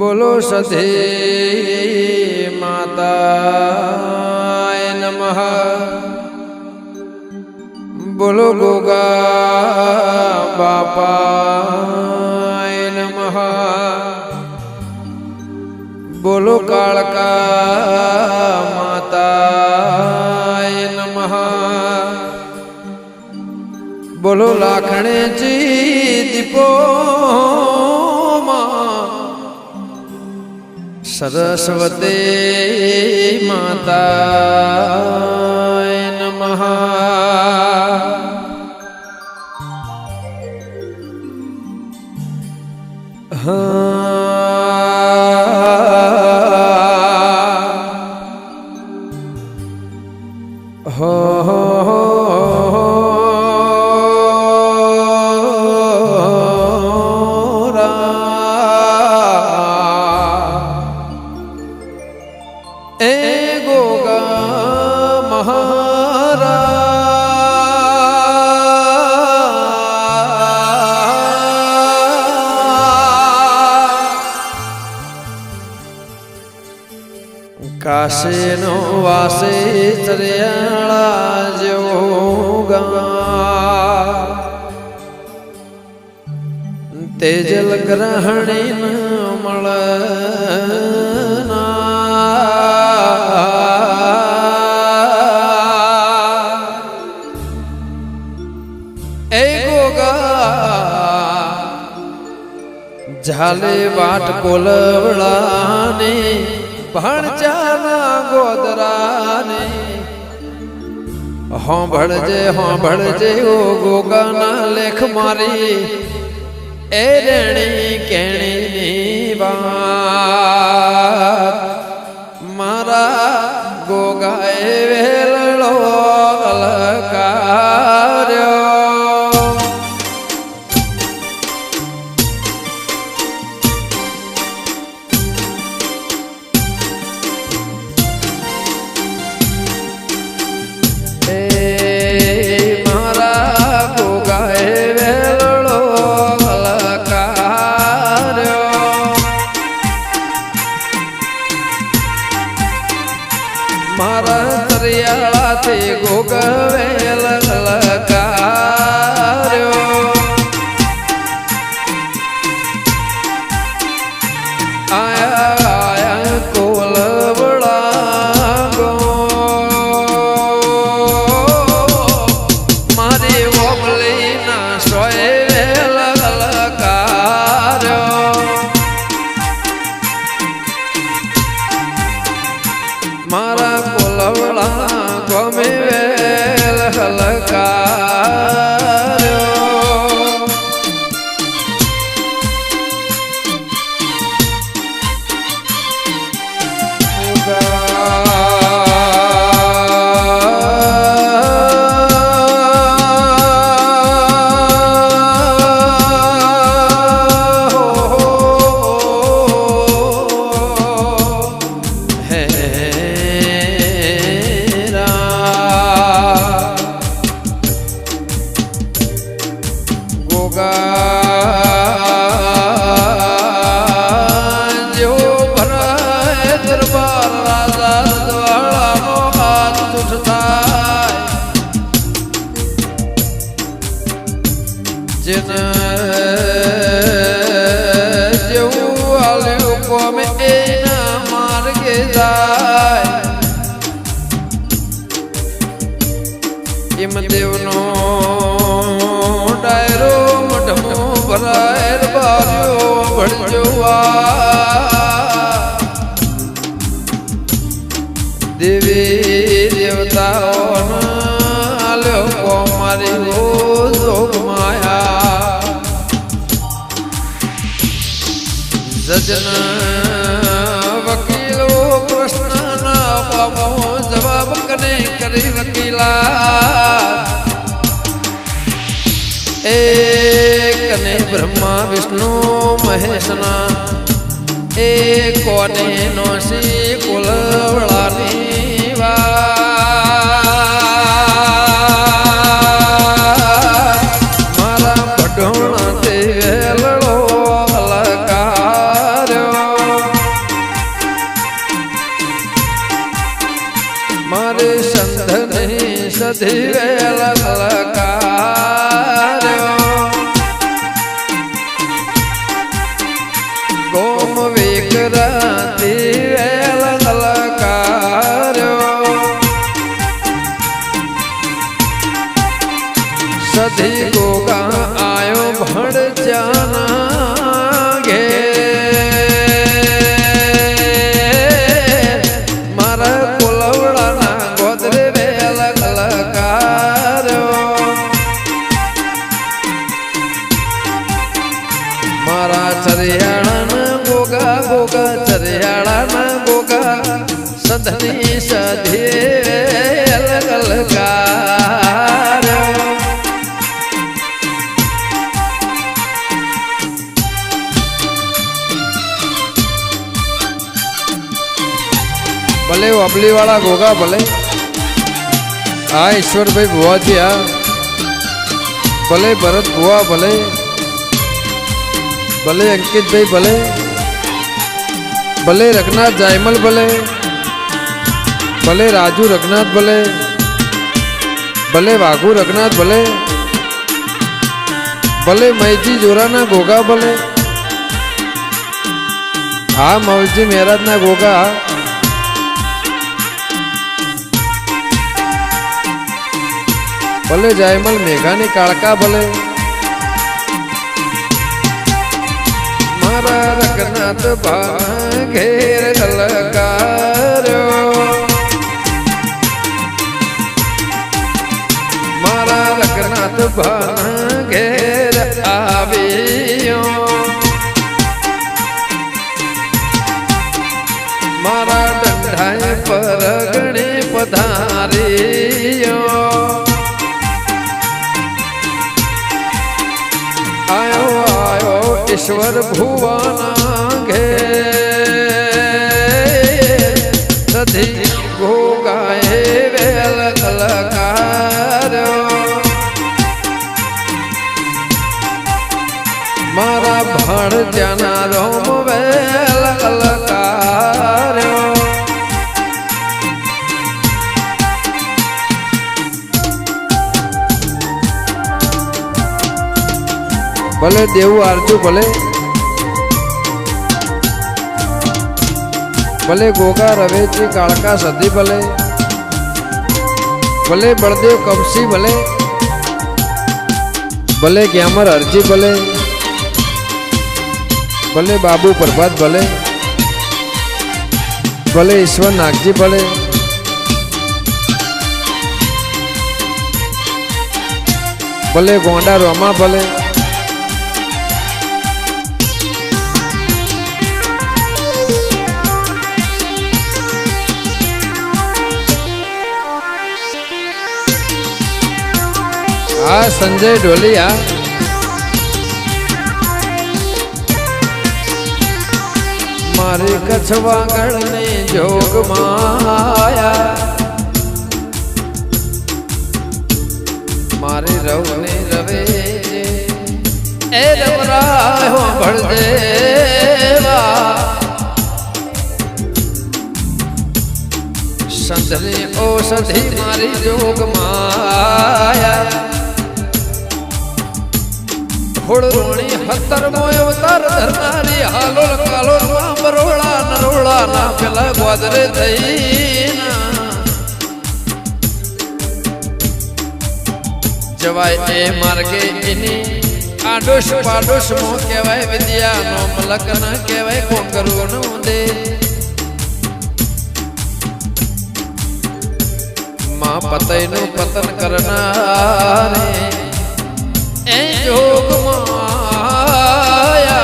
बोलो सधे माताय नमः। बोलो गोगा बापाय नमः। बोलो कालका माताय नमः। बोलो लाखणे जी दीपो सरस्वती माताय नमः। काशी नो वासे चरियाला जोगा तेजल ग्रहणी न मलना ए गोगा झाले वाट कोलवड़ाने भणचाना गोदराने हों भड़जे ओ गोगाना लेख मारी ए रेणी केणी नी बात मारा गोगाए वेलड़ो अलकार्यो मारा दरियाला ते गोगवेल ललकार्यो आया आया कोलवड़ा गो मारी ओबली ना सोए वेल ललकार्यो मारा कोलवड़ा गोमे वेल हलकार्यो जो भराए दरबार राजा द्वारा नो हाथ उठता जिन जो आलू को में एना मार के जाए इम देवनो डायरो मठमो भराएर बारियो भड़जुआ देवी देवताओं आलो को मारी हो जोग माया जजन वकीलो कृष्ण ना बाबो जवाब कने करी वकीला एक ने ब्रह्मा विष्णु महेशना एक कोने नोसी कुलवड़ानी वा मारा पढ़ोना ते लड़ो अलकार्यो मारा चरियाणा गोगा गोगा चरियाणा गोगा सधनी सधे अलग अलगार भले वबली वाला गोगा भले आ ईश्वर भाई बुआ जी आ भले भरत बुआ भले भले अंकित भाई भले भले रघुनाथ जायमल भले भले राजू रघुनाथ भले भले वाघू रघुनाथ भले भले मैजी जोराना गोगा भले हाँ मौलजी मेहराज ना गोगा भले जायमल मेघानी काड़का भले मारा रघुनाथ भाना घेर ललकारो मारा रघुनाथ भाना घेर आवियो मारा डंडाए पर गणे पधारियो आयो आयो ईश्वर भुवना घेर सधी गोगाए वेल अलगारो मारा भण जाना रोम वेल अलगारो भले देव आरजू भले भले गोगा रवेची काड़का सदी भले भले बड़देव कमसी भले भले ग्यामर अर्जी भले भले बाबू प्रभात भले भले ईश्वर नागजी भले भले गोंडा रोमा भले आ संजय ढोलिया मारे कछवा गढ़ने जोग माया मारे रवने रवे ए रवरा हो भड़ देवा संतने औषधि मारी जोग माया होड़ोणी हत्तर मोय अवतार धरनारी हालोल कालोल बरोड़ा नरोड़ा ना पेला ग्वादरे थईना जवाय ए मार्गे इनी आडोश पाडोश मो केवाय विद्या नो मलक न केवाय कोंगरू नो दे मां पतय नो पतन करना रे ए जोग माया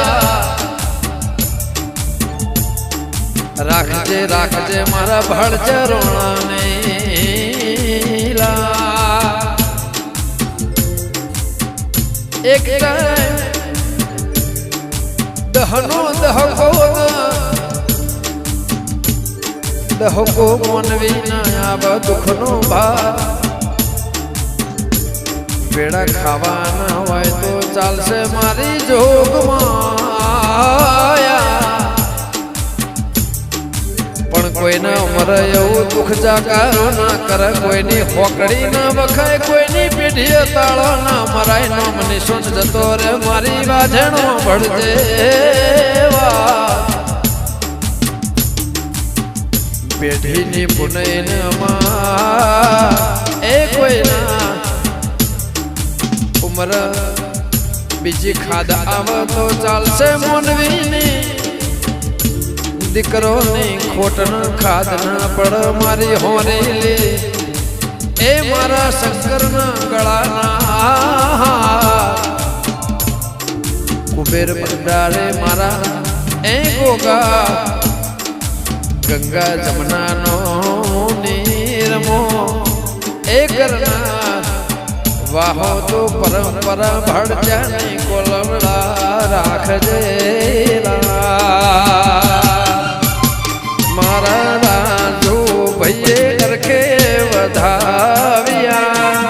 राखजे राखजे मारा भड़ चरोणा नीला एक दहनो दहको मोनवी ना आव दुखनो भार बेड़ा खावाना होय तो चालसे मारी जोग माया पण कोई ना मरे एवं दुख जाकारो ना करे कोई नी होकड़ी ना बखाय कोई नी पीढ़ी ताळो ना मराय नो मनी सुन जतो रे मारी वाझणो भड़जेवा पेढ़ी नी पुनई न मा ए कोई ना उम्र बीजी खाद आव तो चालसे मोनवी ने दिकरो ने खोट न खाद न पड़ मारी होने ले ए मारा शंकर न गड़ा ना કુબેર ભંડારે મારા એ ગોગા ગંગા જમના નો નીરમો એ કરના વાહો તો પરંપરા ભડજાની કોલમડા રાખજે મારા રાજુ ભઈએ કરકે વધાવ્યા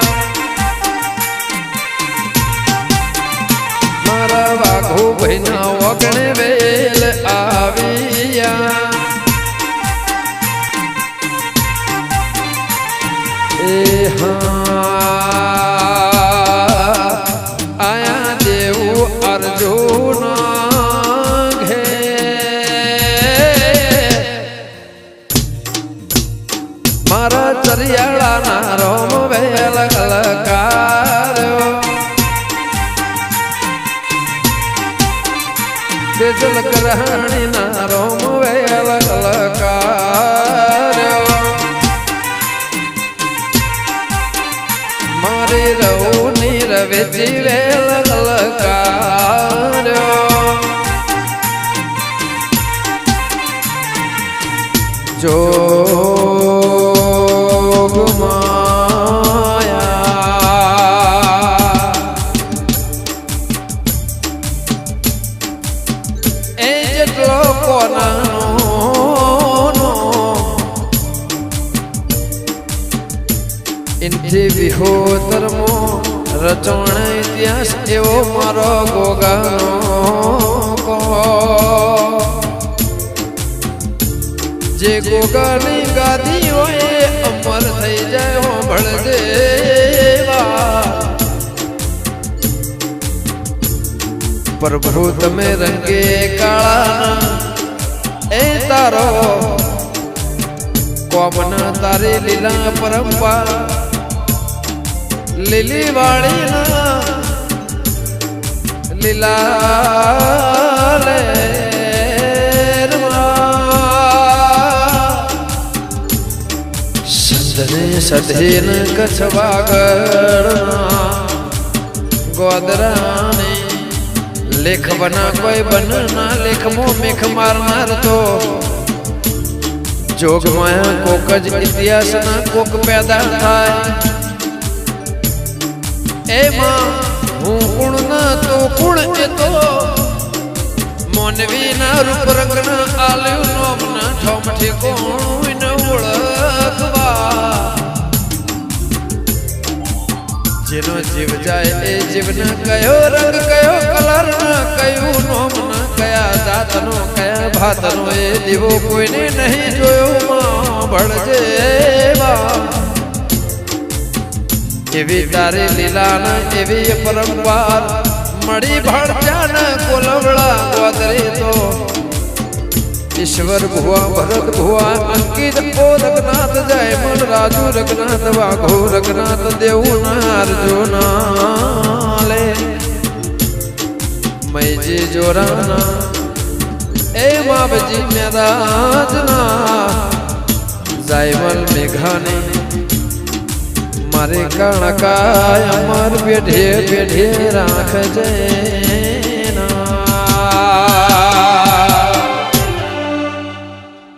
મારા વાઘુ ભાઈના વગણે વેલ આવ્યા એ આયા દેવું અર્જુન ઘે મારા ચરિયાળાના રોમ વેલ કલકાર્યો તેજલ ગ્રહણીના રોમ વેલ કલકાર્યો મારી રઉની રવેજી વેલ કલકાર્યો જોગ માયા એ જેટલો કોનાનો ઇનથી વિહોતરમો રચણ ઇતિહાસ એવો મારો ગોગાનો કો જે ગોગાની ગાદી હોય અમર થઈ જાય હો ભળદેવા પ્રભુ તમે રંગે કાળાના એ તારો કોમના તારી લીલા પરંપરા લીલી વાળીના લીલા લે સધીન કચ્છ વાગડના ગોદરાની લેખ બના કોઈ બનના લેખમાં મેખ મારનાર તો જોગમાં કોક જ ઇતિહાસના કોક પેદા થાય એમાં હું કુણ ના તો કુણ એ તો મોનવીના રૂપ રંગના આલ્યું નોમના ઠોમઠી કોણ ઓળખવા જેનો જીવ જાય એ જીવના કયો રંગ કયો કલર ના કયું નોમ ના કયા જાતનો કયા ભાતનો એ દીવો કોઈને નહીં જોયો માં ભળજેવા એવી તારી લીલાના એવી પરંપરા મળી ભળજાના કોલવડા ગોદરે તો ઈશ્વર ભુવા ભરત ભુવા અંકિત ઓ રઘનાથ જય મલ રાજુ રઘનાથ વાઘો રઘનાથ દેવું અર્જુન લે મૈજી જોરાના એ માબજી મેરાજના જાયમલ મેઘાની મારે કણકાય અમર પેઢે પેઢે રાખજે